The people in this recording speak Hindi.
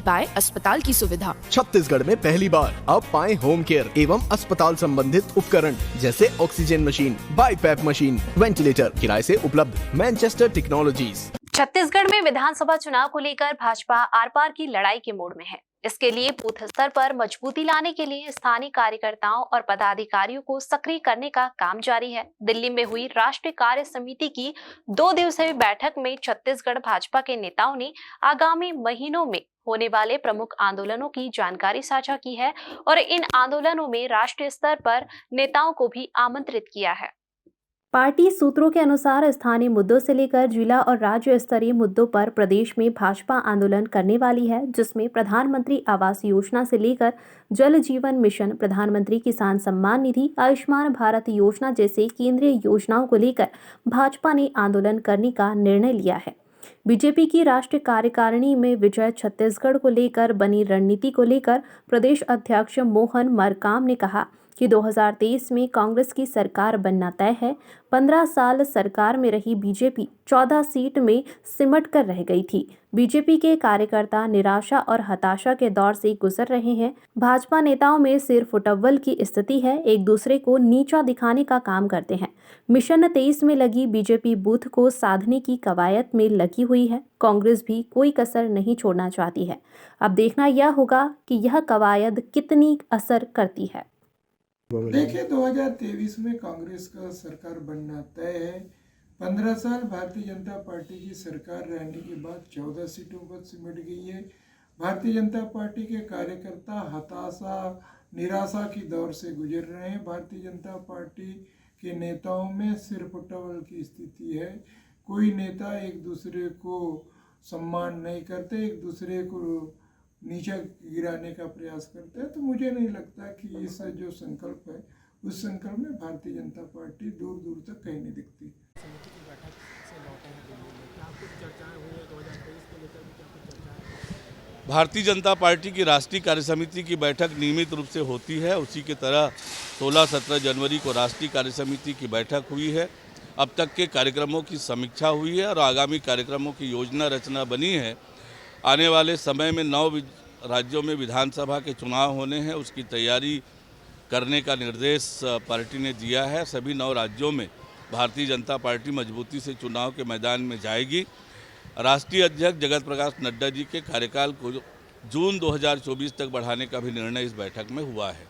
पाए अस्पताल की सुविधा। छत्तीसगढ़ में पहली बार अब पाएं होम केयर एवं अस्पताल संबंधित उपकरण जैसे oxygen machine, BiPAP machine, ventilator किराए से उपलब्ध। Manchester technologies. छत्तीसगढ़ में विधानसभा चुनाव को लेकर भाजपा आर पार की लड़ाई के मोड में है। इसके लिए बूथ स्तर पर मजबूती लाने के लिए स्थानीय कार्यकर्ताओं और पदाधिकारियों को सक्रिय करने का काम जारी है। दिल्ली में हुई राष्ट्रीय कार्य समिति की 2 दिवसीय बैठक में छत्तीसगढ़ भाजपा के नेताओं ने आगामी महीनों में होने वाले प्रमुख आंदोलनों की जानकारी साझा की है और इन आंदोलनों में राष्ट्रीय स्तर पर नेताओं को भी आमंत्रित किया है। पार्टी सूत्रों के अनुसार स्थानीय मुद्दों से लेकर जिला और राज्य स्तरीय मुद्दों पर प्रदेश में भाजपा आंदोलन करने वाली है, जिसमें प्रधानमंत्री आवास योजना से लेकर जल जीवन मिशन, प्रधानमंत्री किसान सम्मान निधि, आयुष्मान भारत योजना जैसे केंद्रीय योजनाओं को लेकर भाजपा ने आंदोलन करने का निर्णय लिया है। बीजेपी की राष्ट्रीय कार्यकारिणी में विजय छत्तीसगढ़ को लेकर बनी रणनीति को लेकर प्रदेश अध्यक्ष मोहन मरकाम ने कहा कि 2023 में कांग्रेस की सरकार बनना तय है। 15 साल सरकार में रही बीजेपी 14 सीट में सिमट कर रह गई थी। बीजेपी के कार्यकर्ता निराशा और हताशा के दौर से गुजर रहे हैं। भाजपा नेताओं में सिर फुटअव्वल की स्थिति है, एक दूसरे को नीचा दिखाने का काम करते हैं। मिशन 23 में लगी बीजेपी बूथ को साधने की कवायद में लगी हुई है। कांग्रेस भी कोई कसर नहीं छोड़ना चाहती है। अब देखना यह होगा कि यह कवायद कितनी असर करती है। देखिए, 2023 में कांग्रेस का सरकार बनना तय है। 15 साल भारतीय जनता पार्टी की सरकार रहने के बाद 14 सीटों पर सिमट गई है। भारतीय जनता पार्टी के कार्यकर्ता हताशा, निराशा की दौर से गुजर रहे हैं। भारतीय जनता पार्टी के नेताओं में सिर फुटअव्वल की स्थिति है। कोई नेता एक दूसरे को सम्मान नहीं करते, एक दूसरे को नीचे गिराने का प्रयास करते हैं। तो मुझे नहीं लगता कि इस जो संकल्प है, उस संकल्प में भारतीय जनता पार्टी दूर दूर तक कहीं नहीं दिखती। भारतीय जनता पार्टी की राष्ट्रीय कार्यसमिति की बैठक नियमित रूप से होती है। उसी की तरह 16-17 जनवरी को राष्ट्रीय कार्यसमिति की बैठक हुई है। अब तक के कार्यक्रमों की समीक्षा हुई है और आगामी कार्यक्रमों की योजना रचना बनी है। आने वाले समय में 9 राज्यों में विधानसभा के चुनाव होने हैं, उसकी तैयारी करने का निर्देश पार्टी ने दिया है। सभी 9 राज्यों में भारतीय जनता पार्टी मजबूती से चुनाव के मैदान में जाएगी। राष्ट्रीय अध्यक्ष जगत प्रकाश नड्डा जी के कार्यकाल को जून 2024 तक बढ़ाने का भी निर्णय इस बैठक में हुआ है।